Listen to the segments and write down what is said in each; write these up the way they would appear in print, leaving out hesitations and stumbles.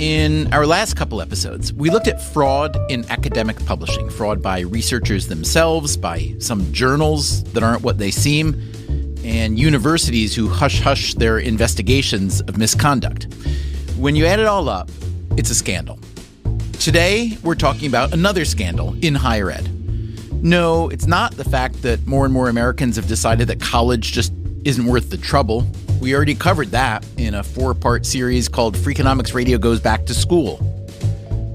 In our last couple episodes, we looked at fraud in academic publishing, fraud by researchers themselves, by some journals that aren't what they seem, and universities who hush-hush their investigations of misconduct. When you add it all up, it's a scandal. Today, we're talking about another scandal in higher ed. No, it's not the fact that more and more Americans have decided that college just isn't worth the trouble. We already covered that in a 4-part series called Freakonomics Radio Goes Back to School.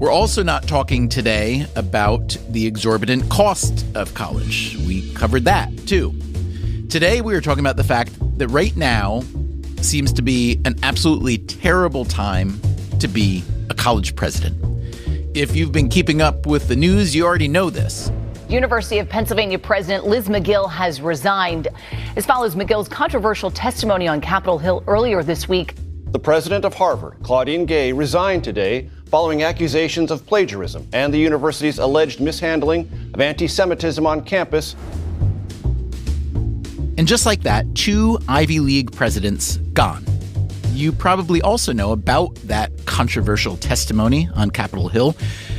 We're also not talking today about the exorbitant cost of college. We covered that, too. Today, we are talking about the fact that right now seems to be an absolutely terrible time to be a college president. If you've been keeping up with the news, you already know this. University of Pennsylvania President Liz Magill has resigned. This follows Magill's controversial testimony on Capitol Hill earlier this week. The president of Harvard, Claudine Gay, resigned today following accusations of plagiarism and the university's alleged mishandling of anti-Semitism on campus. And just like that, 2 Ivy League presidents gone. You probably also know about that controversial testimony on Capitol Hill.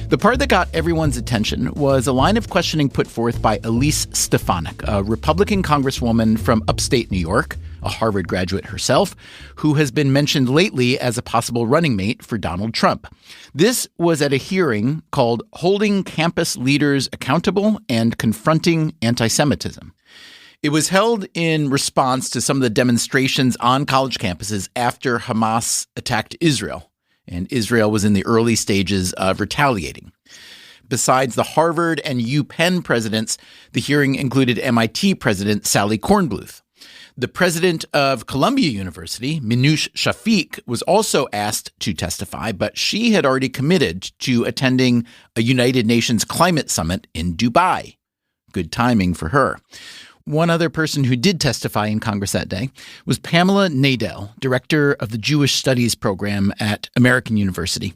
The part that got everyone's attention was a line of questioning put forth by Elise Stefanik, a Republican congresswoman from upstate New York, a Harvard graduate herself, who has been mentioned lately as a possible running mate for Donald Trump. This was at a hearing called Holding Campus Leaders Accountable and Confronting Anti-Semitism. It was held in response to some of the demonstrations on college campuses after Hamas attacked Israel, and Israel was in the early stages of retaliating. Besides the Harvard and UPenn presidents, the hearing included MIT President Sally Kornbluth. The president of Columbia University, Minouche Shafik, was also asked to testify, but she had already committed to attending a United Nations climate summit in Dubai. Good timing for her. One other person who did testify in Congress that day was Pamela Nadel, director of the Jewish Studies program at American University.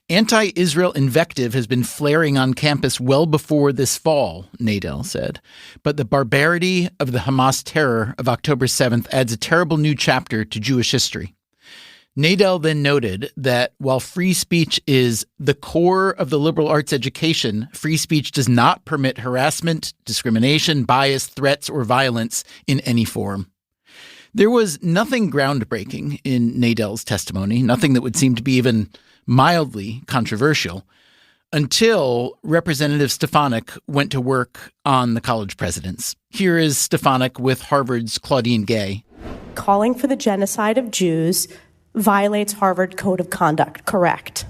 Anti-Israel invective has been flaring on campus well before this fall, Nadel said. But the barbarity of the Hamas terror of October 7th adds a terrible new chapter to Jewish history. Nadel then noted that while free speech is the core of the liberal arts education, free speech does not permit harassment, discrimination, bias, threats, or violence in any form. There was nothing groundbreaking in Nadel's testimony, nothing that would seem to be even mildly controversial, until Representative Stefanik went to work on the college presidents. Here is Stefanik with Harvard's Claudine Gay. Calling for the genocide of Jews violates Harvard Code of Conduct, correct?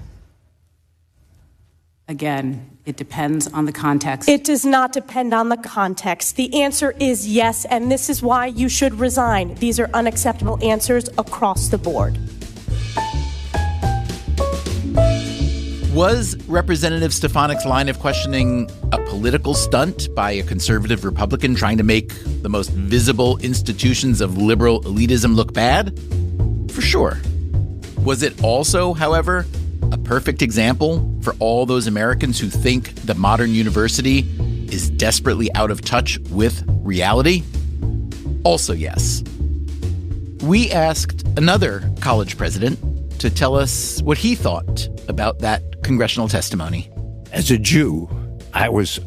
Again, it depends on the context. It does not depend on the context. The answer is yes, and this is why you should resign. These are unacceptable answers across the board. Was Representative Stefanik's line of questioning a political stunt by a conservative Republican trying to make the most visible institutions of liberal elitism look bad? For sure. Was it also, however, a perfect example for all those Americans who think the modern university is desperately out of touch with reality? Also, yes. We asked another college president to tell us what he thought about that congressional testimony. As a Jew, I was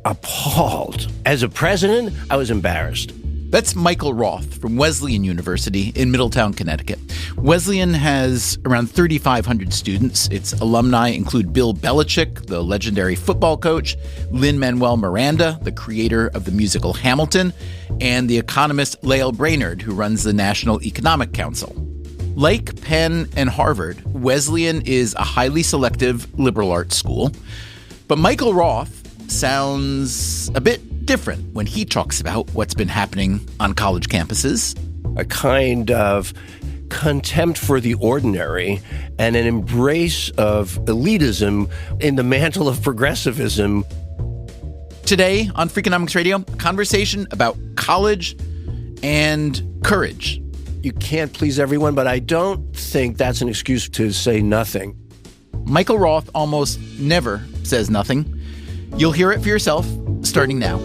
appalled. As a president, I was embarrassed. That's Michael Roth from Wesleyan University in Middletown, Connecticut. Wesleyan has around 3,500 students. Its alumni include Bill Belichick, the legendary football coach, Lin-Manuel Miranda, the creator of the musical Hamilton, and the economist Lael Brainerd, who runs the National Economic Council. Like Penn and Harvard, Wesleyan is a highly selective liberal arts school. But Michael Roth sounds a bit different when he talks about what's been happening on college campuses. A kind of contempt for the ordinary and an embrace of elitism in the mantle of progressivism. Today on Freakonomics Radio, a conversation about college and courage. You can't please everyone, but I don't think that's an excuse to say nothing. Michael Roth almost never says nothing. You'll hear it for yourself, starting now.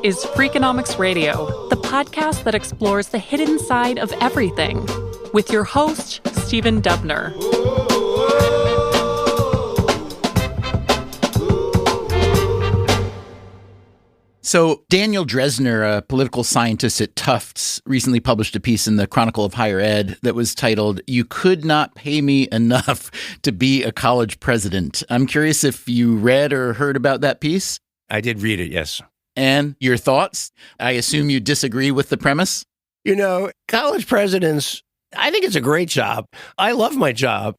is Freakonomics Radio, the podcast that explores the hidden side of everything, with your host, Stephen Dubner. So Daniel Dresner, a political scientist at Tufts, recently published a piece in the Chronicle of Higher Ed that was titled, "You Could Not Pay Me Enough to Be a College President." I'm curious if you read or heard about that piece. I did read it, yes. And your thoughts? I assume you disagree with the premise? You know, college presidents, I think it's a great job. I love my job,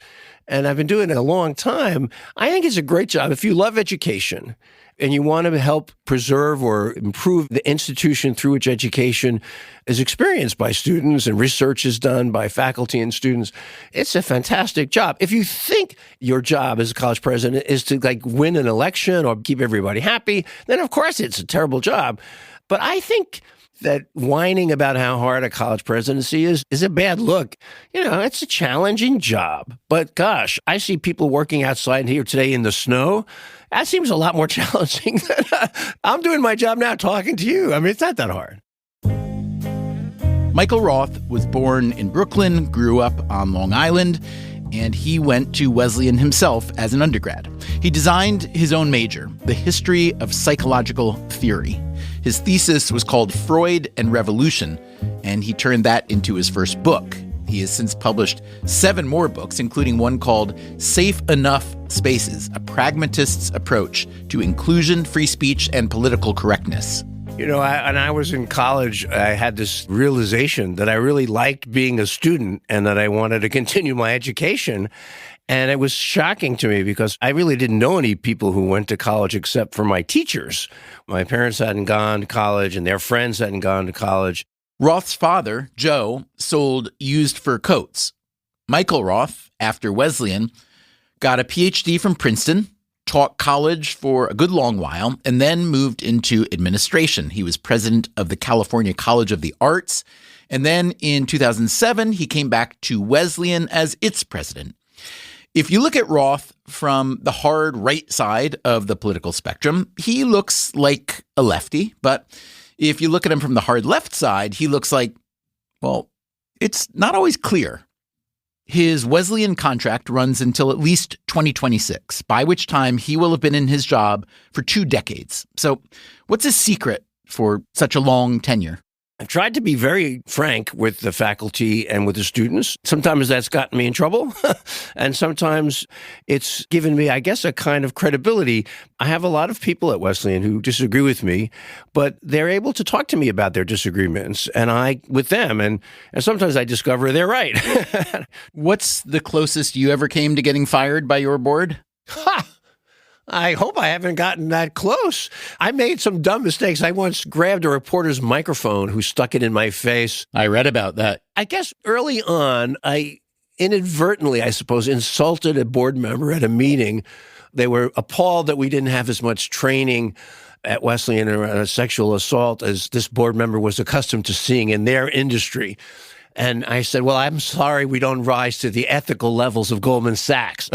and I've been doing it a long time. I think it's a great job. If you love education and you want to help preserve or improve the institution through which education is experienced by students and research is done by faculty and students, it's a fantastic job. If you think your job as a college president is to win an election or keep everybody happy, then of course it's a terrible job. But I think that whining about how hard a college presidency is a bad look. You know, it's a challenging job. But gosh, I see people working outside here today in the snow. That seems a lot more challenging than I'm doing my job now talking to you. I mean, it's not that hard. Michael Roth was born in Brooklyn, grew up on Long Island, and he went to Wesleyan himself as an undergrad. He designed his own major, the history of psychological theory. His thesis was called Freud and Revolution, and he turned that into his first book. He has since published 7 more books, including one called Safe Enough Spaces, a pragmatist's approach to inclusion, free speech, and political correctness. You know, when I was in college, I had this realization that I really liked being a student and that I wanted to continue my education. And it was shocking to me because I really didn't know any people who went to college except for my teachers. My parents hadn't gone to college and their friends hadn't gone to college. Roth's father, Joe, sold used fur coats. Michael Roth, after Wesleyan, got a PhD from Princeton, taught college for a good long while, and then moved into administration. He was president of the California College of the Arts. And then in 2007, he came back to Wesleyan as its president. If you look at Roth from the hard right side of the political spectrum, he looks like a lefty. But if you look at him from the hard left side, he looks like, well, it's not always clear. His Wesleyan contract runs until at least 2026, by which time he will have been in his job for 2 decades. So what's his secret for such a long tenure? I've tried to be very frank with the faculty and with the students. Sometimes that's gotten me in trouble, and sometimes it's given me, I guess, a kind of credibility. I have a lot of people at Wesleyan who disagree with me, but they're able to talk to me about their disagreements, and I with them, and sometimes I discover they're right. What's the closest you ever came to getting fired by your board? Ha! I hope I haven't gotten that close. I made some dumb mistakes. I once grabbed a reporter's microphone who stuck it in my face. I read about that. I guess early on, I inadvertently, I suppose, insulted a board member at a meeting. They were appalled that we didn't have as much training at Wesleyan around sexual assault as this board member was accustomed to seeing in their industry. And I said, well, I'm sorry we don't rise to the ethical levels of Goldman Sachs.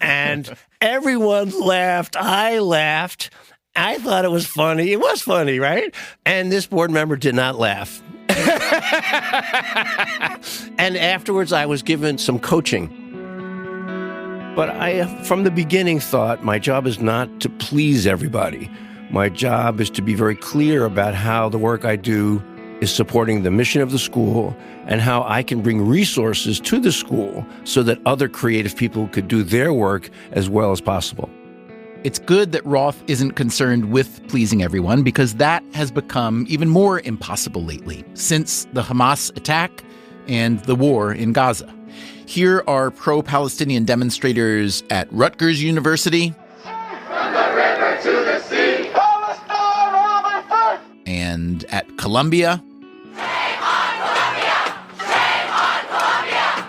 And everyone laughed. I laughed. I thought it was funny. It was funny, right? And this board member did not laugh. And afterwards, I was given some coaching. But I, from the beginning, thought my job is not to please everybody. My job is to be very clear about how the work I do is supporting the mission of the school and how I can bring resources to the school so that other creative people could do their work as well as possible. It's good that Roth isn't concerned with pleasing everyone because that has become even more impossible lately since the Hamas attack and the war in Gaza. Here are pro-Palestinian demonstrators at Rutgers University. From the river to the sea. And at Columbia. Shame on Columbia! Shame on Columbia!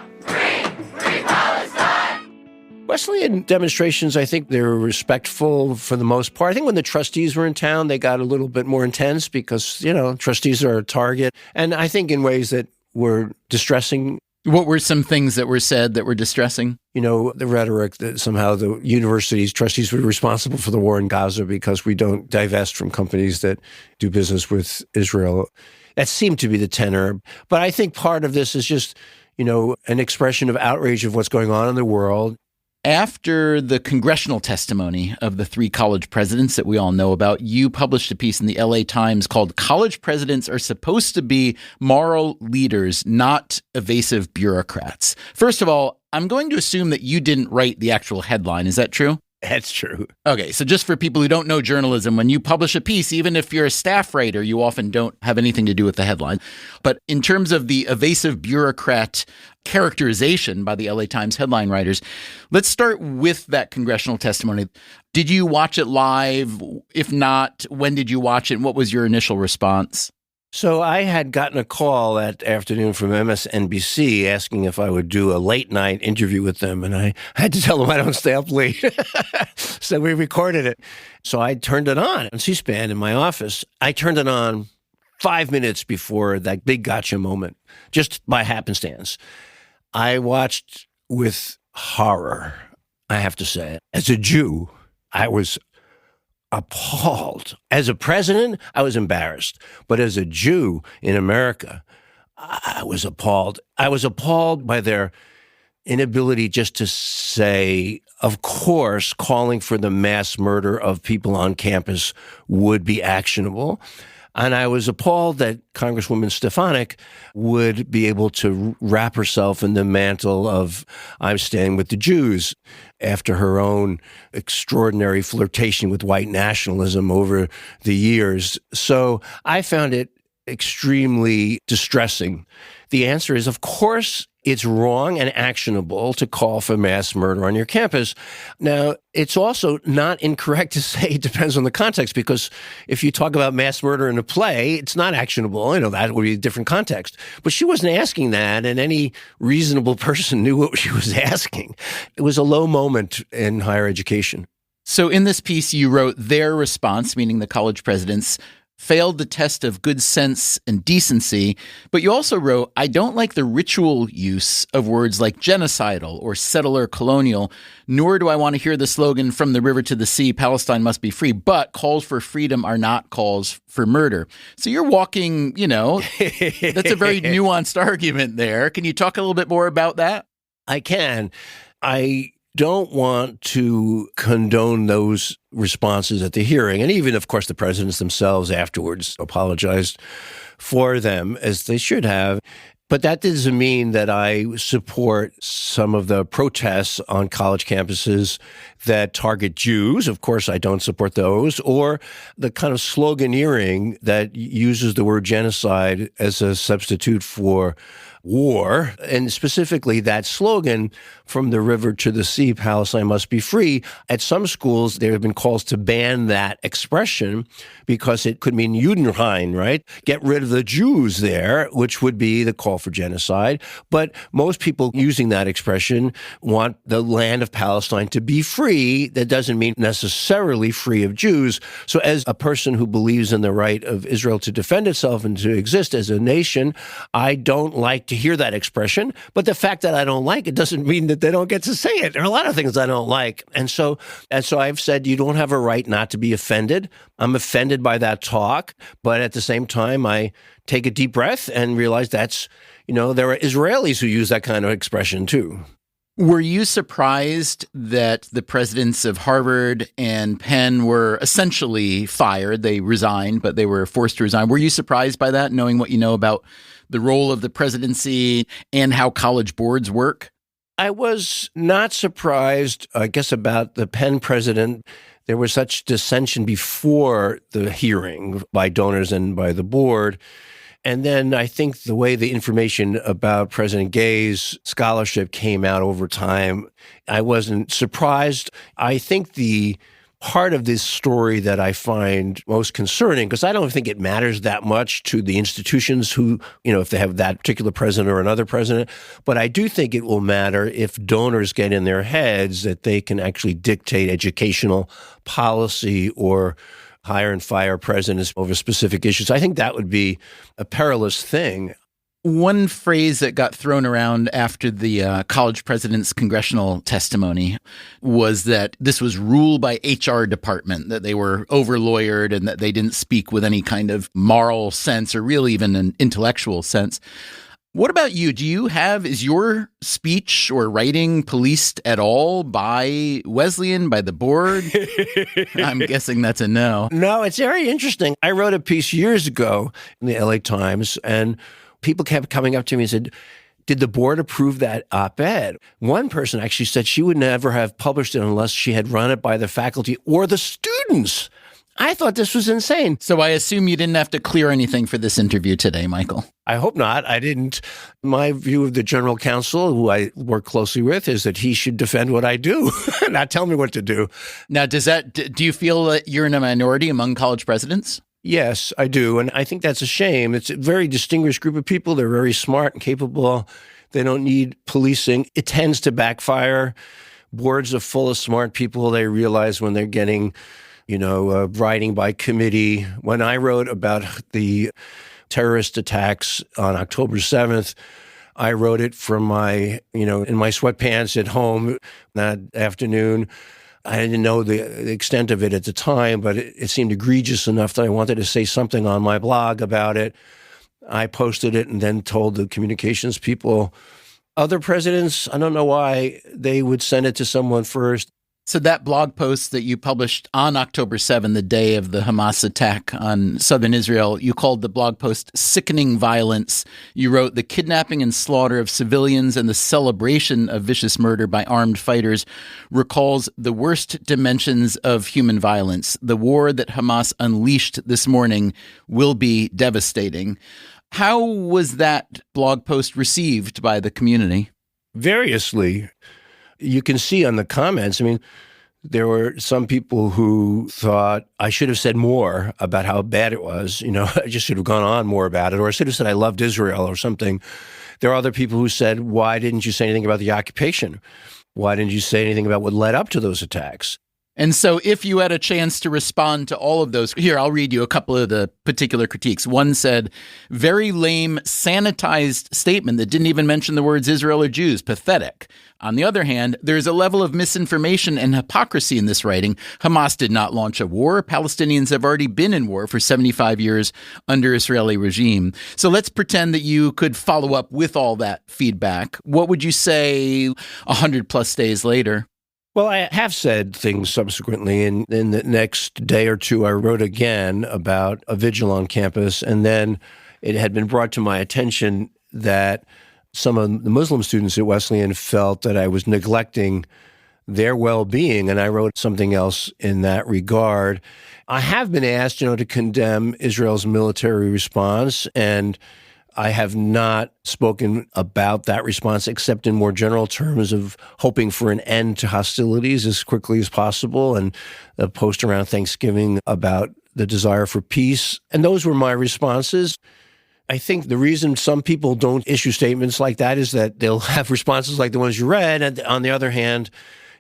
Free Palestine! Wesleyan demonstrations, I think they're respectful for the most part. I think when the trustees were in town, they got a little bit more intense because, you know, trustees are a target. And I think in ways that were distressing What were some things that were said that were distressing? The rhetoric that somehow the university's trustees were responsible for the war in Gaza because we don't divest from companies that do business with Israel. That seemed to be the tenor. But I think part of this is just, an expression of outrage of what's going on in the world. After the congressional testimony of the 3 college presidents that we all know about, you published a piece in the LA Times called "College Presidents Are Supposed to Be Moral Leaders, Not Evasive Bureaucrats." First of all, I'm going to assume that you didn't write the actual headline. Is that true? That's true. Okay, so just for people who don't know journalism, when you publish a piece, even if you're a staff writer, you often don't have anything to do with the headline. But in terms of the evasive bureaucrat characterization by the LA Times headline writers, let's start with that congressional testimony. Did you watch it live? If not, when did you watch it? And what was your initial response? So I had gotten a call that afternoon from MSNBC asking if I would do a late night interview with them. And I had to tell them I don't stay up late. So we recorded it. So I turned it on C-SPAN in my office. I turned it on 5 minutes before that big gotcha moment, just by happenstance. I watched with horror, I have to say. As a Jew, I was appalled. As a president, I was embarrassed. But as a Jew in America, I was appalled. I was appalled by their inability just to say, of course, calling for the mass murder of people on campus would be actionable. And I was appalled that Congresswoman Stefanik would be able to wrap herself in the mantle of "I'm staying with the Jews" after her own extraordinary flirtation with white nationalism over the years. So I found it extremely distressing. The answer is, of course, it's wrong and actionable to call for mass murder on your campus. Now, it's also not incorrect to say it depends on the context, because if you talk about mass murder in a play, it's not actionable. That would be a different context. But she wasn't asking that, and any reasonable person knew what she was asking. It was a low moment in higher education. So in this piece, you wrote their response, meaning the college presidents, failed the test of good sense and decency, but you also wrote, "I don't like the ritual use of words like genocidal or settler colonial, nor do I want to hear the slogan 'From the river to the sea, Palestine must be free,' but calls for freedom are not calls for murder." So you're walking, that's a very nuanced argument there. Can you talk a little bit more about that? I can. I don't want to condone those responses at the hearing. And even, of course, the presidents themselves afterwards apologized for them, as they should have. But that doesn't mean that I support some of the protests on college campuses that target Jews. Of course, I don't support those. Or the kind of sloganeering that uses the word genocide as a substitute for war, and specifically that slogan, "From the river to the sea, Palestine must be free." At some schools, there have been calls to ban that expression because it could mean Judenrein, right? Get rid of the Jews there, which would be the call for genocide. But most people using that expression want the land of Palestine to be free. That doesn't mean necessarily free of Jews. So as a person who believes in the right of Israel to defend itself and to exist as a nation, I don't like to hear that expression. But the fact that I don't like it doesn't mean that they don't get to say it. There are a lot of things I don't like. And so I've said, you don't have a right not to be offended. I'm offended by that talk. But at the same time, I take a deep breath and realize that's, there are Israelis who use that kind of expression too. Were you surprised that the presidents of Harvard and Penn were essentially fired? They resigned, but they were forced to resign. Were you surprised by that, knowing what you know about the role of the presidency and how college boards work? I was not surprised, I guess, about the Penn president. There was such dissension before the hearing by donors and by the board. And then I think the way the information about President Gay's scholarship came out over time, I wasn't surprised. I think the part of this story that I find most concerning, because I don't think it matters that much to the institutions who, if they have that particular president or another president, but I do think it will matter if donors get in their heads that they can actually dictate educational policy or hire and fire presidents over specific issues. I think that would be a perilous thing. One phrase that got thrown around after the college president's congressional testimony was that this was ruled by HR department, that they were over-lawyered and that they didn't speak with any kind of moral sense or really even an intellectual sense. What about you? Is your speech or writing policed at all by Wesleyan, by the board? I'm guessing that's a no. No, it's very interesting. I wrote a piece years ago in the LA Times, and people kept coming up to me and said, did the board approve that op-ed? One person actually said she would never have published it unless she had run it by the faculty or the students. I thought this was insane. So I assume you didn't have to clear anything for this interview today, Michael. I hope not. I didn't. My view of the general counsel, who I work closely with, is that he should defend what I do, not tell me what to do. Now, do you feel that you're in a minority among college presidents? Yes, I do. And I think that's a shame. It's a very distinguished group of people. They're very smart and capable. They don't need policing. It tends to backfire. Boards are full of smart people. They realize when they're getting writing by committee. When I wrote about the terrorist attacks on October 7th, I wrote it from my, in my sweatpants at home that afternoon. I didn't know the extent of it at the time, but it seemed egregious enough that I wanted to say something on my blog about it. I posted it and then told the communications people. Other presidents, I don't know why they would send it to someone first. So that blog post that you published on October 7, the day of the Hamas attack on southern Israel, you called the blog post Sickening Violence. You wrote, the kidnapping and slaughter of civilians and the celebration of vicious murder by armed fighters recalls the worst dimensions of human violence. The war that Hamas unleashed this morning will be devastating. How was that blog post received by the community? Variously. You can see on the comments, there were some people who thought I should have said more about how bad it was. I just should have gone on more about it, or I should have said I loved Israel or something. There are other people who said, why didn't you say anything about the occupation? Why didn't you say anything about what led up to those attacks? And so if you had a chance to respond to all of those, here, I'll read you a couple of the particular critiques. One said, very lame, sanitized statement that didn't even mention the words Israel or Jews. Pathetic. On the other hand, there's a level of misinformation and hypocrisy in this writing. Hamas did not launch a war. Palestinians have already been in war for 75 years under Israeli regime. So let's pretend that you could follow up with all that feedback. What would you say 100 plus days later? Well, I have said things subsequently. In the next day or two, I wrote again about a vigil on campus. And then it had been brought to my attention that some of the Muslim students at Wesleyan felt that I was neglecting their well-being. And I wrote something else in that regard. I have been asked, to condemn Israel's military response. And I have not spoken about that response except in more general terms of hoping for an end to hostilities as quickly as possible, and a post around Thanksgiving about the desire for peace. And those were my responses. I think the reason some people don't issue statements like that is that they'll have responses like the ones you read. And on the other hand,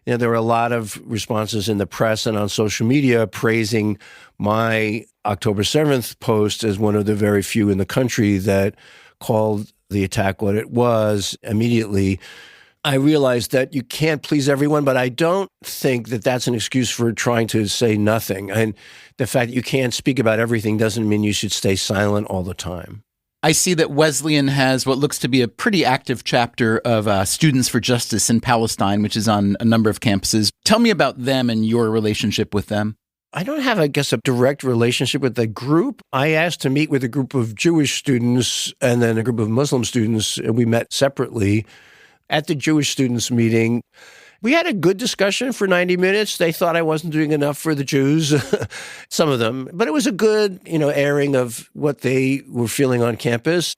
there were a lot of responses in the press and on social media praising my October 7th post as one of the very few in the country that called the attack what it was immediately. I realized that you can't please everyone, but I don't think that that's an excuse for trying to say nothing. And the fact that you can't speak about everything doesn't mean you should stay silent all the time. I see that Wesleyan has what looks to be a pretty active chapter of Students for Justice in Palestine, which is on a number of campuses. Tell me about them and your relationship with them. I don't have, a direct relationship with the group. I asked to meet with a group of Jewish students and then a group of Muslim students, and we met separately. At the Jewish students meeting, we had a good discussion for 90 minutes. They thought I wasn't doing enough for the Jews, some of them. But it was a good, airing of what they were feeling on campus.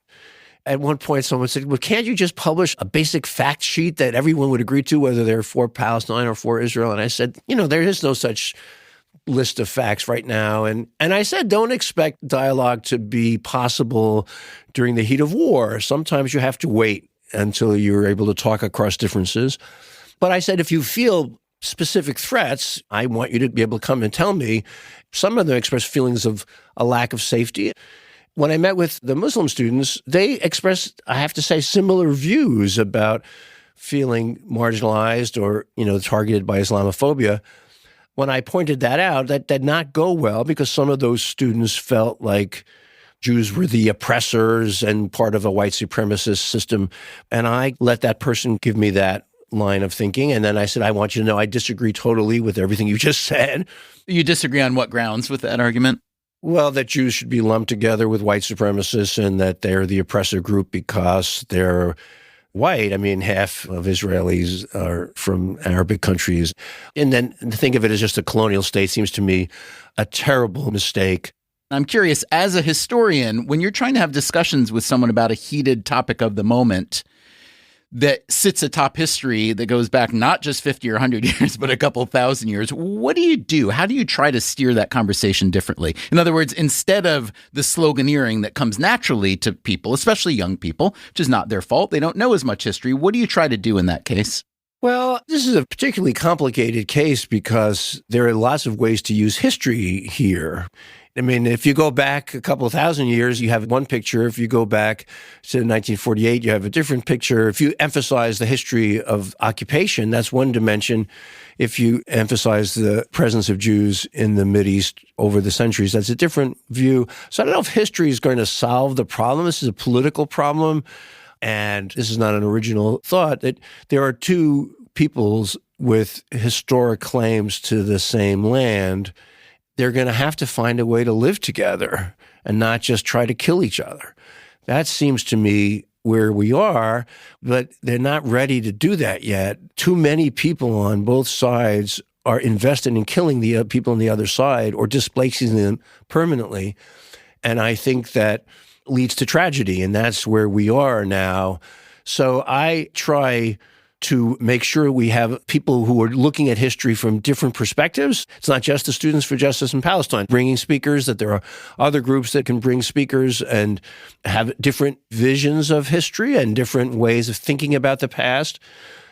At one point, someone said, well, can't you just publish a basic fact sheet that everyone would agree to, whether they're for Palestine or for Israel? And I said, there is no such list of facts right now. And I said, don't expect dialogue to be possible during the heat of war. Sometimes you have to wait until you're able to talk across differences. But I said, if you feel specific threats, I want you to be able to come and tell me. Some of them express feelings of a lack of safety. when I met with the Muslim students, they expressed, I have to say, similar views about feeling marginalized or, targeted by Islamophobia. When I pointed that out, that did not go well because some of those students felt like Jews were the oppressors and part of a white supremacist system. And I let that person give me that line of thinking. And then I said, I want you to know I disagree totally with everything you just said. You disagree on what grounds with that argument? Well, that Jews should be lumped together with white supremacists and that they're the oppressive group because they're white. I mean, half of Israelis are from Arabic countries. And then to think of it as just a colonial state seems to me a terrible mistake. I'm curious, as a historian, when you're trying to have discussions with someone about a heated topic of the moment that sits atop history that goes back not just 50 or 100 years, but a couple thousand years, what do you do? How do you try to steer that conversation differently? In other words, instead of the sloganeering that comes naturally to people, especially young people, which is not their fault, they don't know as much history, what do you try to do in that case? Well, this is a particularly complicated case because there are lots of ways to use history here. I mean, if you go back a couple of thousand years, you have one picture. If you go back to 1948, you have a different picture. If you emphasize the history of occupation, that's one dimension. If you emphasize the presence of Jews in the Mideast over the centuries, that's a different view. So I don't know if history is going to solve the problem. This is a political problem. And this is not an original thought, that there are two peoples with historic claims to the same land. They're going to have to find a way to live together and not just try to kill each other. That seems to me where we are, but they're not ready to do that yet. Too many people on both sides are invested in killing the people on the other side or displacing them permanently. And I think that leads to tragedy, and that's where we are now. So I try to make sure we have people who are looking at history from different perspectives. It's not just the Students for Justice in Palestine bringing speakers, that there are other groups that can bring speakers and have different visions of history and different ways of thinking about the past.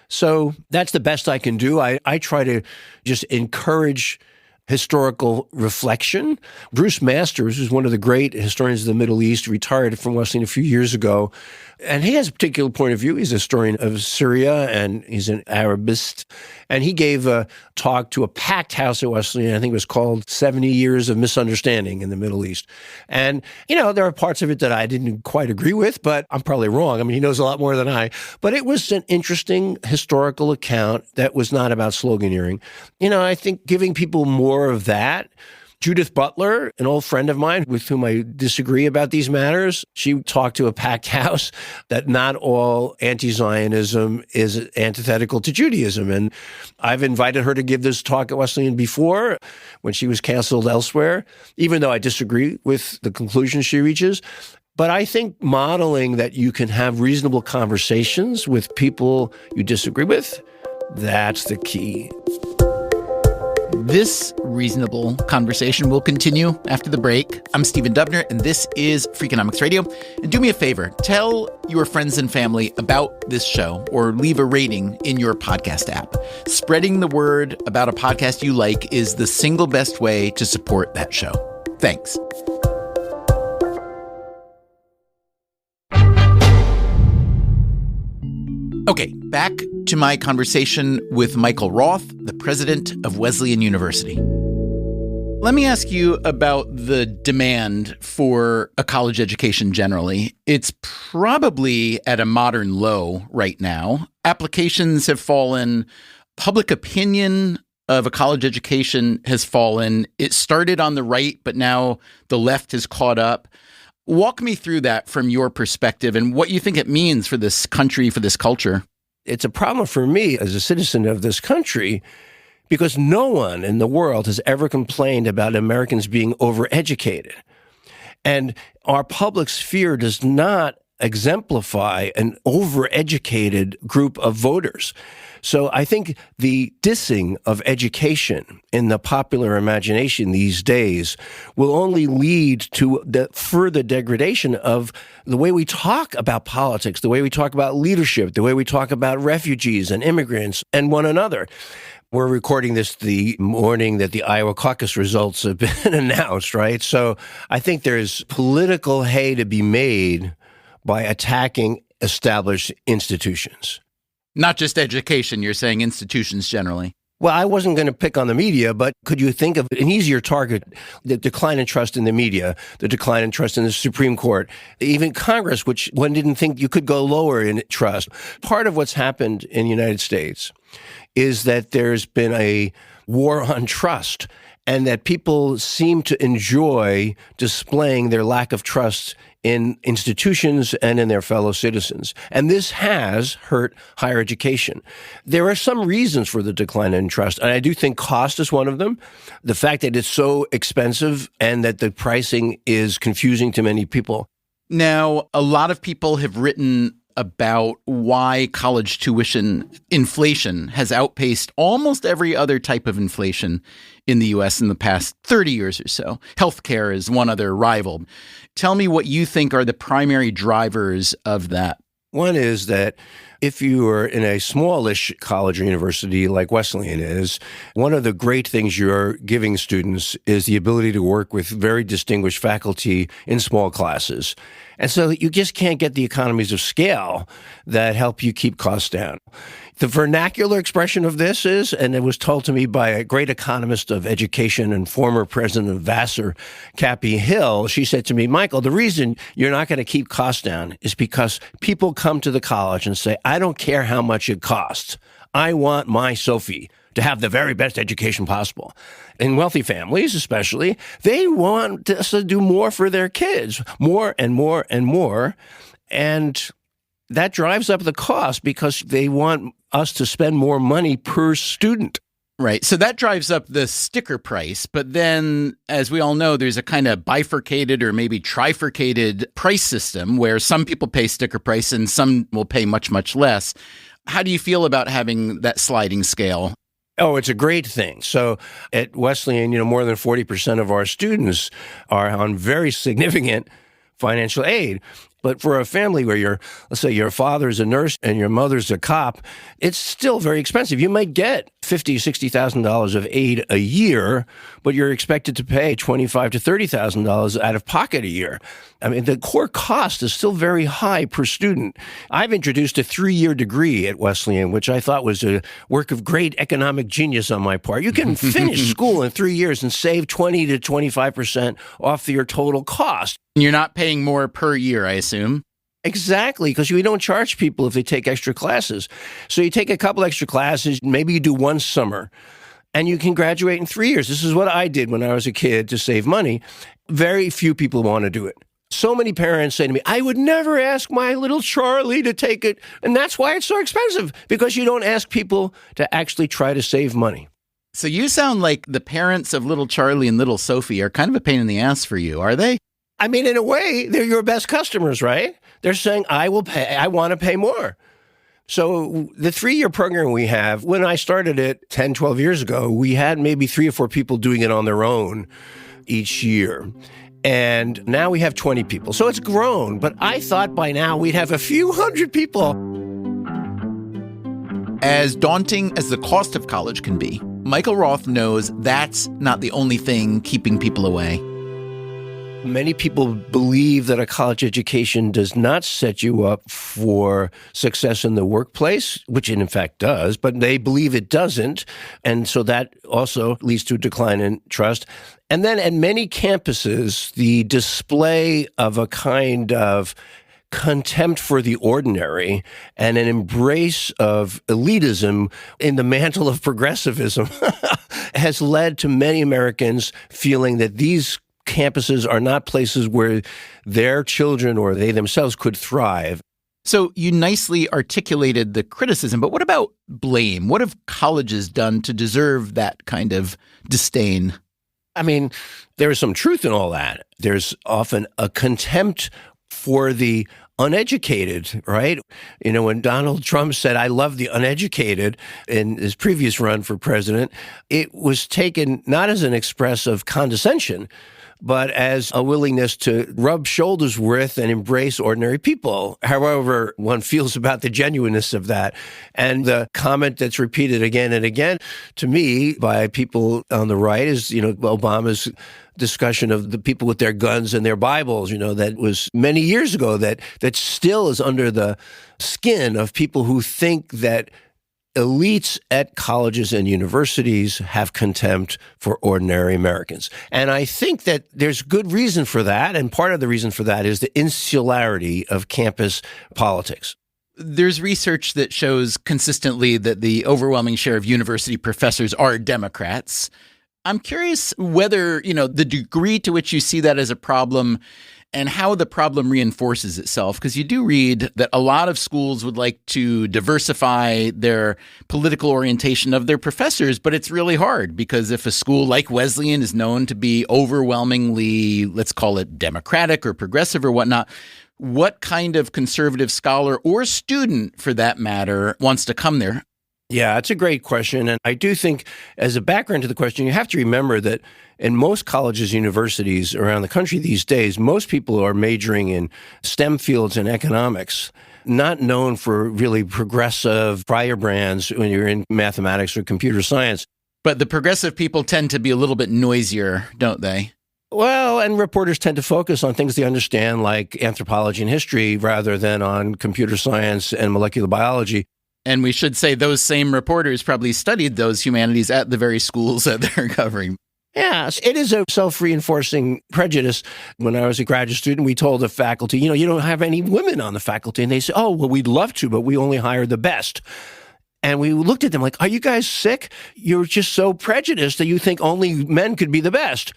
So that's the best I can do. I try to just encourage historical reflection. Bruce Masters, who's one of the great historians of the Middle East, retired from Wesleyan a few years ago, and he has a particular point of view. He's a historian of Syria, and he's an Arabist. And he gave a talk to a packed house at Wesleyan. I think it was called 70 Years of Misunderstanding in the Middle East. And, there are parts of it that I didn't quite agree with, but I'm probably wrong. I mean, he knows a lot more than I. But it was an interesting historical account that was not about sloganeering. I think giving people more of that. Judith Butler, an old friend of mine with whom I disagree about these matters, she talked to a packed house that not all anti-Zionism is antithetical to Judaism. And I've invited her to give this talk at Wesleyan before when she was canceled elsewhere, even though I disagree with the conclusions she reaches. But I think modeling that you can have reasonable conversations with people you disagree with, that's the key. This reasonable conversation will continue after the break. I'm Stephen Dubner, and this is Freakonomics Radio. And do me a favor, tell your friends and family about this show or leave a rating in your podcast app. Spreading the word about a podcast you like is the single best way to support that show. Thanks. Okay, back to my conversation with Michael Roth, the president of Wesleyan University. Let me ask you about the demand for a college education generally. It's probably at a modern low right now. Applications have fallen. Public opinion of a college education has fallen. It started on the right, but now the left has caught up. Walk me through that from your perspective and what you think it means for this country, for this culture. It's a problem for me as a citizen of this country because no one in the world has ever complained about Americans being overeducated. And our public sphere does not exemplify an overeducated group of voters. So I think the dissing of education in the popular imagination these days will only lead to the further degradation of the way we talk about politics, the way we talk about leadership, the way we talk about refugees and immigrants and one another. We're recording this the morning that the Iowa caucus results have been announced, right? So I think there's political hay to be made by attacking established institutions. Not just education, you're saying institutions generally. Well, I wasn't going to pick on the media, but could you think of an easier target? The decline in trust in the media, the decline in trust in the Supreme Court, even Congress, which one didn't think you could go lower in trust. Part of what's happened in the United States is that there's been a war on trust, and that people seem to enjoy displaying their lack of trust in institutions and in their fellow citizens. And this has hurt higher education. There are some reasons for the decline in trust, and I do think cost is one of them. The fact that it's so expensive and that the pricing is confusing to many people. Now, a lot of people have written about why college tuition inflation has outpaced almost every other type of inflation in the U.S. in the past 30 years or so. Healthcare is one other rival. Tell me what you think are the primary drivers of that. One is that if you are in a smallish college or university like Wesleyan is, one of the great things you're giving students is the ability to work with very distinguished faculty in small classes. And so you just can't get the economies of scale that help you keep costs down. The vernacular expression of this is, and it was told to me by a great economist of education and former president of Vassar, Cappy Hill. She said to me, Michael, the reason you're not going to keep costs down is because people come to the college and say, I don't care how much it costs. I want my Sophie to have the very best education possible. In wealthy families, especially, they want us to do more for their kids, more and more and more. And that drives up the cost because they want us to spend more money per student. Right. So that drives up the sticker price. But then, as we all know, there's a kind of bifurcated or maybe trifurcated price system where some people pay sticker price and some will pay much, much less. How do you feel about having that sliding scale? Oh, it's a great thing. So at Wesleyan, more than 40% of our students are on very significant financial aid. But for a family where let's say your father's a nurse and your mother's a cop, it's still very expensive. You might get $50,000, $60,000 of aid a year, but you're expected to pay $25,000 to $30,000 out of pocket a year. I mean, the core cost is still very high per student. I've introduced a 3-year degree at Wesleyan, which I thought was a work of great economic genius on my part. You can finish school in 3 years and save 20 to 25% off your total cost. You're not paying more per year, I assume. Exactly, because we don't charge people if they take extra classes. So you take a couple extra classes, maybe you do one summer, and you can graduate in 3 years. This is what I did when I was a kid to save money. Very few people want to do it. So many parents say to me, I would never ask my little Charlie to take it. And that's why it's so expensive, because you don't ask people to actually try to save money. So you sound like the parents of little Charlie and little Sophie are kind of a pain in the ass for you, are they? I mean, in a way, they're your best customers, right? They're saying, I will pay, I want to pay more. So the 3-year program we have, when I started it 10, 12 years ago, we had maybe 3 or 4 people doing it on their own each year. And now we have 20 people. So it's grown, but I thought by now we'd have a few hundred people. As daunting as the cost of college can be, Michael Roth knows that's not the only thing keeping people away. Many people believe that a college education does not set you up for success in the workplace, which it in fact does, but they believe it doesn't. And so that also leads to a decline in trust. And then at many campuses, the display of a kind of contempt for the ordinary and an embrace of elitism in the mantle of progressivism has led to many Americans feeling that these campuses are not places where their children or they themselves could thrive. So you nicely articulated the criticism, but what about blame? What have colleges done to deserve that kind of disdain? I mean, there is some truth in all that. There's often a contempt for the uneducated, right? When Donald Trump said, I love the uneducated in his previous run for president, it was taken not as an express of condescension, but as a willingness to rub shoulders with and embrace ordinary people, however one feels about the genuineness of that. And the comment that's repeated again and again to me by people on the right is, Obama's discussion of the people with their guns and their Bibles, that was many years ago, that still is under the skin of people who think that elites at colleges and universities have contempt for ordinary Americans. And I think that there's good reason for that. And part of the reason for that is the insularity of campus politics. There's research that shows consistently that the overwhelming share of university professors are Democrats. I'm curious whether, the degree to which you see that as a problem and how the problem reinforces itself, because you do read that a lot of schools would like to diversify their political orientation of their professors, but it's really hard because if a school like Wesleyan is known to be overwhelmingly, let's call it democratic or progressive or whatnot, what kind of conservative scholar or student, for that matter, wants to come there? Yeah, it's a great question. And I do think, as a background to the question, you have to remember that in most colleges, universities around the country these days, most people are majoring in STEM fields and economics, not known for really progressive firebrands when you're in mathematics or computer science. But the progressive people tend to be a little bit noisier, don't they? Well, and reporters tend to focus on things they understand, like anthropology and history, rather than on computer science and molecular biology. And we should say those same reporters probably studied those humanities at the very schools that they're covering. Yes, it is a self-reinforcing prejudice. When I was a graduate student, we told the faculty, you don't have any women on the faculty. And they said, oh, well, we'd love to, but we only hire the best. And we looked at them like, are you guys sick? You're just so prejudiced that you think only men could be the best.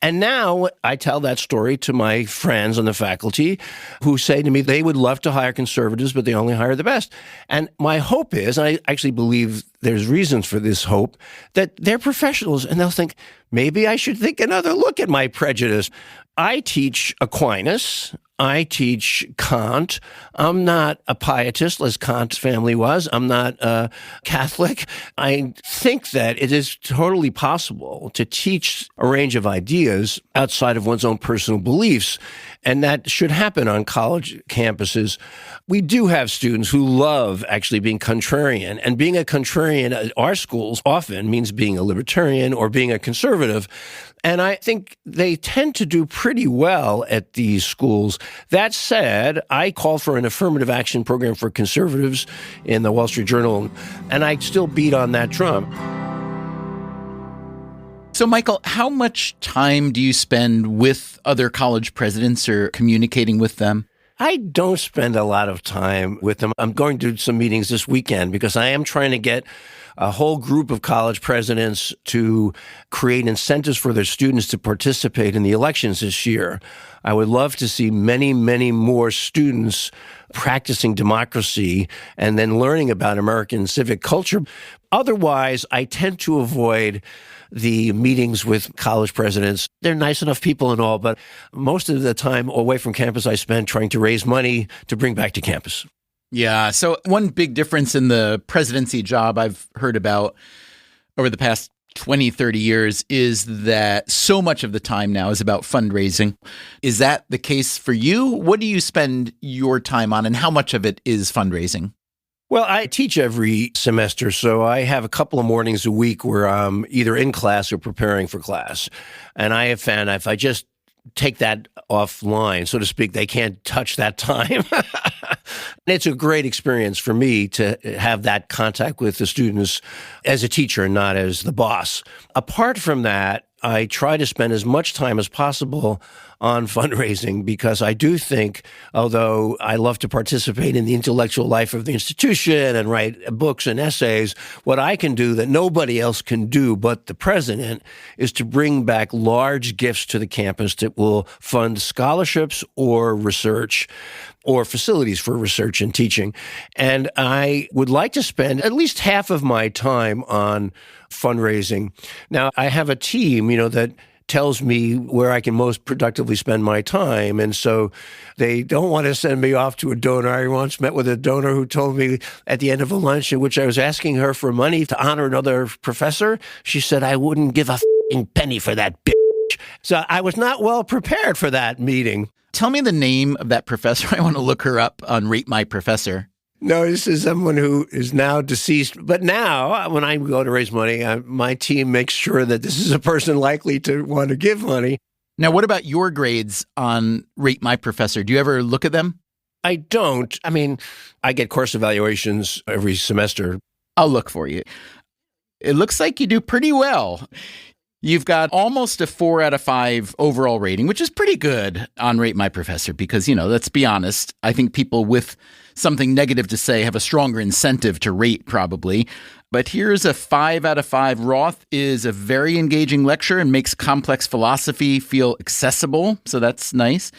And now I tell that story to my friends on the faculty who say to me they would love to hire conservatives, but they only hire the best. And my hope is, and I actually believe there's reasons for this hope, that they're professionals and they'll think, maybe I should take another look at my prejudice. I teach Aquinas. I teach Kant. I'm not a pietist, as Kant's family was. I'm not a Catholic. I think that it is totally possible to teach a range of ideas outside of one's own personal beliefs, and that should happen on college campuses. We do have students who love actually being contrarian, and being a contrarian at our schools often means being a libertarian or being a conservative. And I think they tend to do pretty well at these schools. That said, I call for an affirmative action program for conservatives in the Wall Street Journal, and I still beat on that drum. So, Michael, how much time do you spend with other college presidents or communicating with them? I don't spend a lot of time with them. I'm going to some meetings this weekend because I am trying to get a whole group of college presidents to create incentives for their students to participate in the elections this year. I would love to see many, many more students practicing democracy and then learning about American civic culture. Otherwise, I tend to avoid the meetings with college presidents. They're nice enough people and all, but most of the time away from campus, I spend trying to raise money to bring back to campus. Yeah. So one big difference in the presidency job I've heard about over the past 20, 30 years is that so much of the time now is about fundraising. Is that the case for you? What do you spend your time on and how much of it is fundraising? Well, I teach every semester, so I have a couple of mornings a week where I'm either in class or preparing for class. And I have found if I just take that offline, so to speak, they can't touch that time. It's a great experience for me to have that contact with the students as a teacher, not as the boss. Apart from that, I try to spend as much time as possible on fundraising because I do think, although I love to participate in the intellectual life of the institution and write books and essays, what I can do that nobody else can do but the president is to bring back large gifts to the campus that will fund scholarships or research or facilities for research and teaching. And I would like to spend at least half of my time on fundraising. Now, I have a team, that tells me where I can most productively spend my time. And so they don't want to send me off to a donor. I once met with a donor who told me at the end of a lunch in which I was asking her for money to honor another professor, she said, I wouldn't give a penny for that bitch. So I was not well prepared for that meeting. Tell me the name of that professor. I want to look her up on Rate My Professor. No, this is someone who is now deceased. But now, when I go to raise money, my team makes sure that this is a person likely to want to give money. Now, what about your grades on Rate My Professor? Do you ever look at them? I don't. I mean, I get course evaluations every semester. I'll look for you. It looks like you do pretty well. You've got almost a 4 out of 5 overall rating, which is pretty good on Rate My Professor because, let's be honest, I think people with something negative to say have a stronger incentive to rate probably. But here's a 5 out of 5. Roth is a very engaging lecturer and makes complex philosophy feel accessible, so that's nice.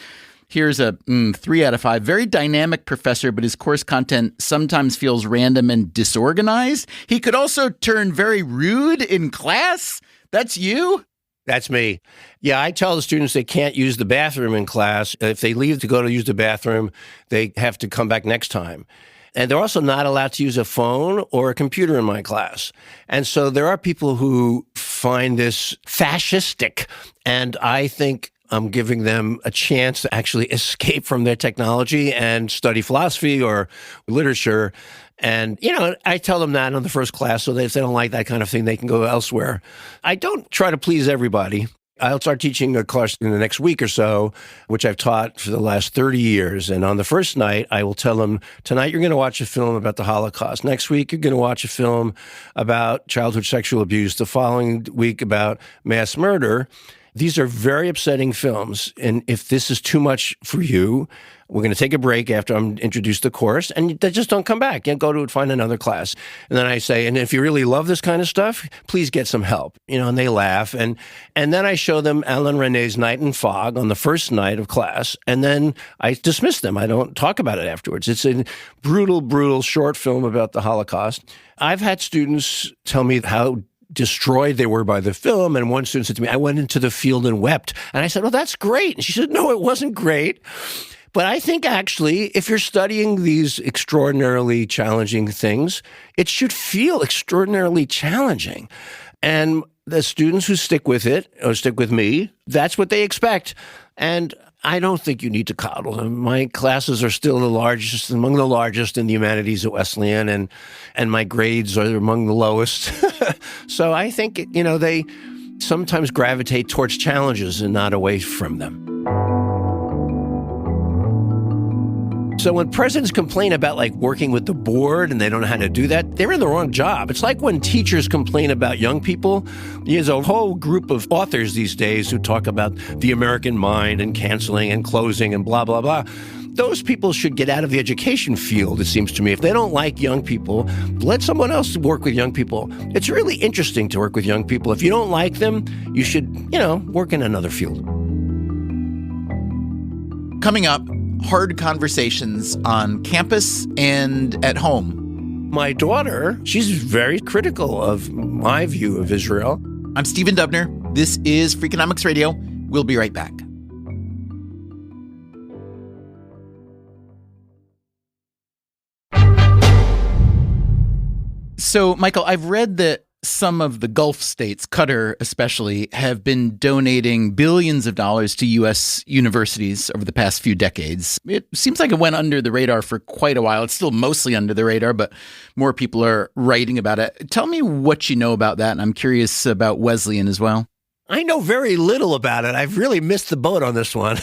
Here's a 3 out of 5. Very dynamic professor, but his course content sometimes feels random and disorganized. He could also turn very rude in class. That's you? That's me. Yeah, I tell the students they can't use the bathroom in class. If they leave to go to use the bathroom, they have to come back next time. And they're also not allowed to use a phone or a computer in my class. And so there are people who find this fascistic, and I think I'm giving them a chance to actually escape from their technology and study philosophy or literature. And, I tell them that in the first class so that if they don't like that kind of thing, they can go elsewhere. I don't try to please everybody. I'll start teaching a course in the next week or so, which I've taught for the last 30 years. And on the first night, I will tell them, tonight you're going to watch a film about the Holocaust. Next week, you're going to watch a film about childhood sexual abuse. The following week about mass murder. These are very upsetting films. And if this is too much for you, we're going to take a break after I'm introduced the course, and they just don't come back. You go to find another class. And then I say, and if you really love this kind of stuff, please get some help. And they laugh. And then I show them Alain René's Night and Fog on the first night of class. And then I dismiss them. I don't talk about it afterwards. It's a brutal, brutal short film about the Holocaust. I've had students tell me how destroyed they were by the film. And one student said to me, I went into the field and wept. And I said, well, that's great. And she said, no, it wasn't great. But I think actually, if you're studying these extraordinarily challenging things, it should feel extraordinarily challenging. And the students who stick with it, or stick with me, that's what they expect. And I don't think you need to coddle them. My classes are still among the largest in the humanities at Wesleyan, and my grades are among the lowest. So I think, they sometimes gravitate towards challenges and not away from them. So when presidents complain about working with the board and they don't know how to do that, they're in the wrong job. It's like when teachers complain about young people. There's a whole group of authors these days who talk about the American mind and canceling and closing and blah, blah, blah. Those people should get out of the education field, it seems to me. If they don't like young people, let someone else work with young people. It's really interesting to work with young people. If you don't like them, you should, work in another field. Coming up, hard conversations on campus and at home. My daughter, she's very critical of my view of Israel. I'm Stephen Dubner. This is Freakonomics Radio. We'll be right back. So, Michael, I've read that some of the Gulf states, Qatar especially, have been donating billions of dollars to U.S. universities over the past few decades. It seems like it went under the radar for quite a while. It's still mostly under the radar, but more people are writing about it. Tell me what you know about that, and I'm curious about Wesleyan as well. I know very little about it. I've really missed the boat on this one.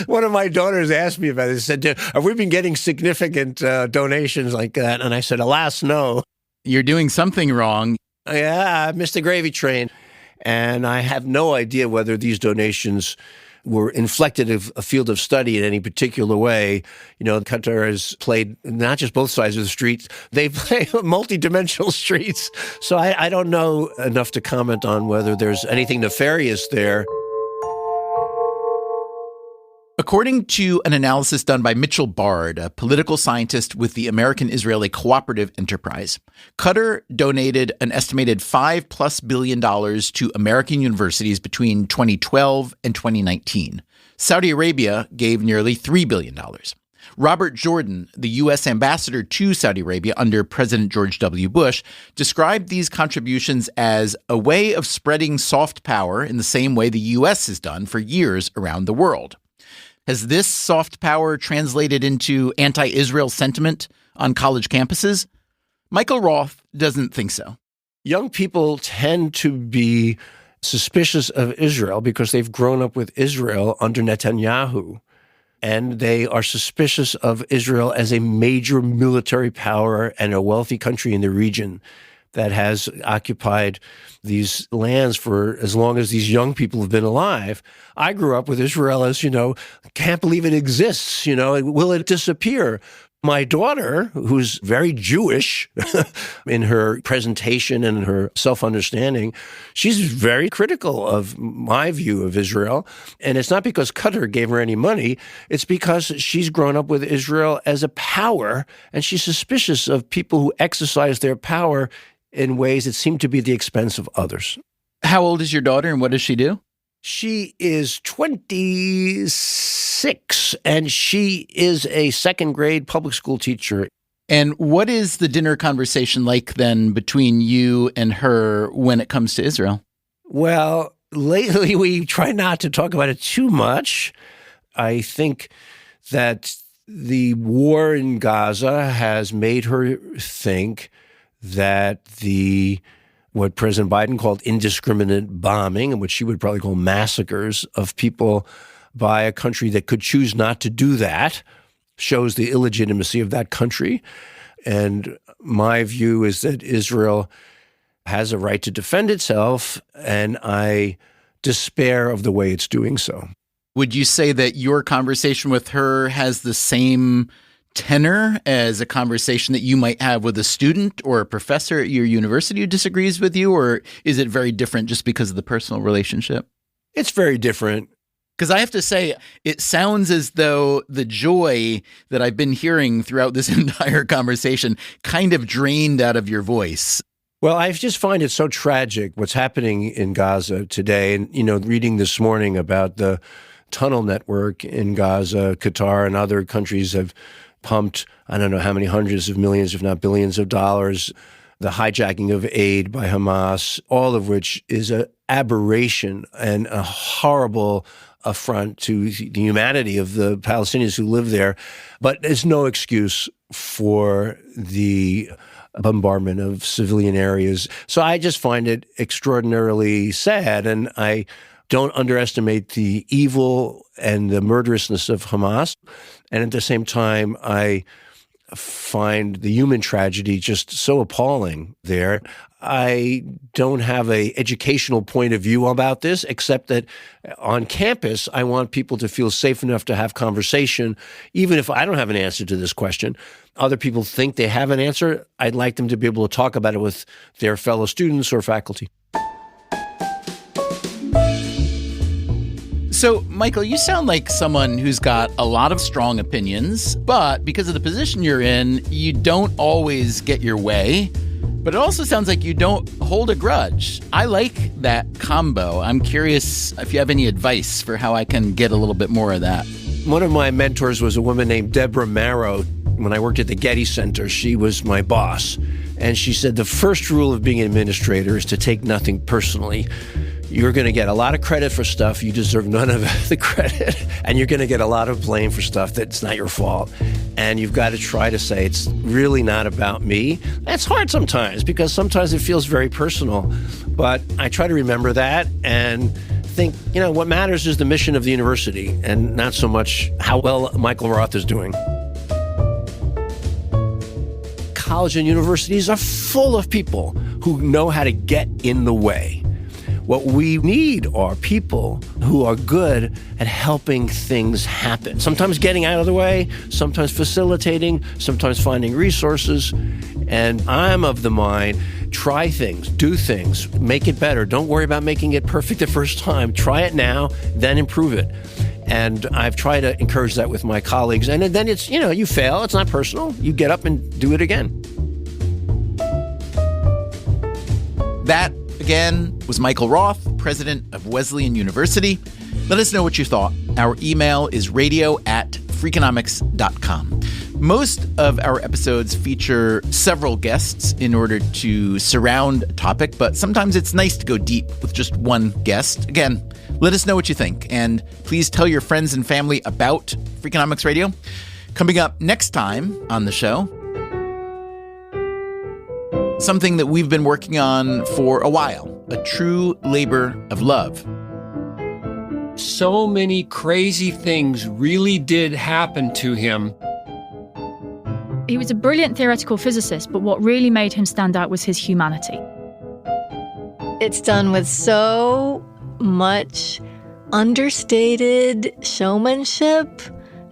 One of my daughters asked me about it. She said, have we been getting significant donations like that? And I said, alas, no. You're doing something wrong. Yeah, I missed the gravy train. And I have no idea whether these donations were inflected of a field of study in any particular way. Qatar has played not just both sides of the street, they play multi-dimensional streets. So I don't know enough to comment on whether there's anything nefarious there. According to an analysis done by Mitchell Bard, a political scientist with the American-Israeli Cooperative Enterprise, Qatar donated an estimated $5+ billion to American universities between 2012 and 2019. Saudi Arabia gave nearly $3 billion. Robert Jordan, the U.S. ambassador to Saudi Arabia under President George W. Bush, described these contributions as a way of spreading soft power in the same way the U.S. has done for years around the world. Has this soft power translated into anti-Israel sentiment on college campuses? Michael Roth doesn't think so. Young people tend to be suspicious of Israel because they've grown up with Israel under Netanyahu. And they are suspicious of Israel as a major military power and a wealthy country in the region that has occupied these lands for as long as these young people have been alive. I grew up with Israel as, can't believe it exists, will it disappear? My daughter, who's very Jewish in her presentation and her self-understanding, she's very critical of my view of Israel. And it's not because Qatar gave her any money. It's because she's grown up with Israel as a power, and she's suspicious of people who exercise their power in ways that seem to be at the expense of others. How old is your daughter, and what does she do? She is 26, and she is a second-grade public school teacher. And what is the dinner conversation like then between you and her when it comes to Israel? Well, lately we try not to talk about it too much. I think that the war in Gaza has made her think that what President Biden called indiscriminate bombing, and what she would probably call massacres of people by a country that could choose not to do that, shows the illegitimacy of that country. And my view is that Israel has a right to defend itself, and I despair of the way it's doing so. Would you say that your conversation with her has the same tenor as a conversation that you might have with a student or a professor at your university who disagrees with you, or is it very different just because of the personal relationship? It's very different. Because I have to say, it sounds as though the joy that I've been hearing throughout this entire conversation kind of drained out of your voice. Well, I just find it so tragic what's happening in Gaza today. And, reading this morning about the tunnel network in Gaza, Qatar and other countries have pumped, I don't know how many hundreds of millions, if not billions of dollars, the hijacking of aid by Hamas, all of which is an aberration and a horrible affront to the humanity of the Palestinians who live there. But there's no excuse for the bombardment of civilian areas. So I just find it extraordinarily sad, and I don't underestimate the evil and the murderousness of Hamas. And at the same time, I find the human tragedy just so appalling there. I don't have an educational point of view about this, except that on campus, I want people to feel safe enough to have conversation. Even if I don't have an answer to this question, other people think they have an answer. I'd like them to be able to talk about it with their fellow students or faculty. So, Michael, you sound like someone who's got a lot of strong opinions, but because of the position you're in, you don't always get your way. But it also sounds like you don't hold a grudge. I like that combo. I'm curious if you have any advice for how I can get a little bit more of that. One of my mentors was a woman named Deborah Marrow. When I worked at the Getty Center, she was my boss. And she said the first rule of being an administrator is to take nothing personally. You're going to get a lot of credit for stuff you deserve none of the credit, and you're going to get a lot of blame for stuff that's not your fault. And you've got to try to say, it's really not about me. That's hard sometimes, because sometimes it feels very personal. But I try to remember that and think, what matters is the mission of the university and not so much how well Michael Roth is doing. Colleges and universities are full of people who know how to get in the way. What we need are people who are good at helping things happen. Sometimes getting out of the way, sometimes facilitating, sometimes finding resources. And I'm of the mind, try things, do things, make it better. Don't worry about making it perfect the first time. Try it now, then improve it. And I've tried to encourage that with my colleagues. And then it's, you fail. It's not personal. You get up and do it again. That, again, was Michael Roth, president of Wesleyan University. Let us know what you thought. Our email is radio@freakonomics.org. freakonomics.com. Most of our episodes feature several guests in order to surround a topic, but sometimes it's nice to go deep with just one guest. Again, let us know what you think, and please tell your friends and family about Freakonomics Radio. Coming up next time on the show, something that we've been working on for a while, a true labor of love. So many crazy things really did happen to him. He was a brilliant theoretical physicist, but what really made him stand out was his humanity. It's done with so much understated showmanship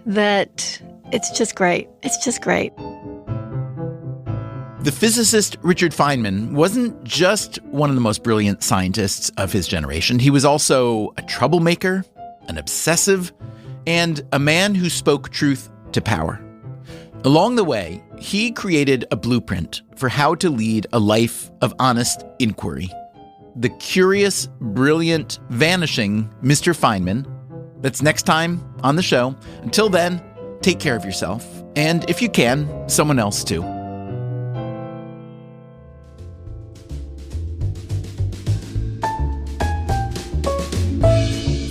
that it's just great. It's just great. The physicist Richard Feynman wasn't just one of the most brilliant scientists of his generation. He was also a troublemaker, an obsessive, and a man who spoke truth to power. Along the way, he created a blueprint for how to lead a life of honest inquiry. The curious, brilliant, vanishing Mr. Feynman. That's next time on the show. Until then, take care of yourself. And if you can, someone else too.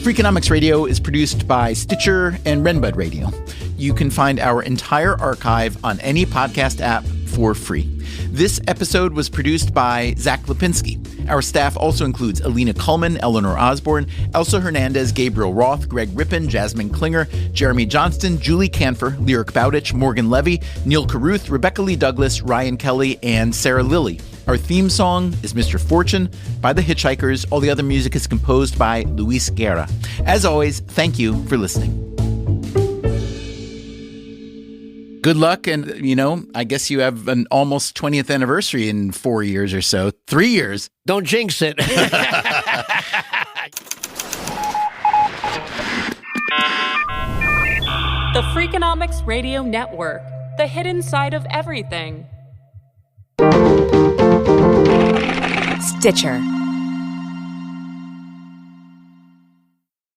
Freakonomics Radio is produced by Stitcher and Renbud Radio. You can find our entire archive on any podcast app for free. This episode was produced by Zach Lipinski. Our staff also includes Alina Kuhlman, Eleanor Osborne, Elsa Hernandez, Gabriel Roth, Greg Rippin, Jasmine Klinger, Jeremy Johnston, Julie Canfer, Lyric Bowditch, Morgan Levy, Neil Carruth, Rebecca Lee Douglas, Ryan Kelly, and Sarah Lilly. Our theme song is Mr. Fortune by The Hitchhikers. All the other music is composed by Luis Guerra. As always, thank you for listening. Good luck, and, I guess you have an almost 20th anniversary in 4 years or so. 3 years. Don't jinx it. The Freakonomics Radio Network, the hidden side of everything. Stitcher.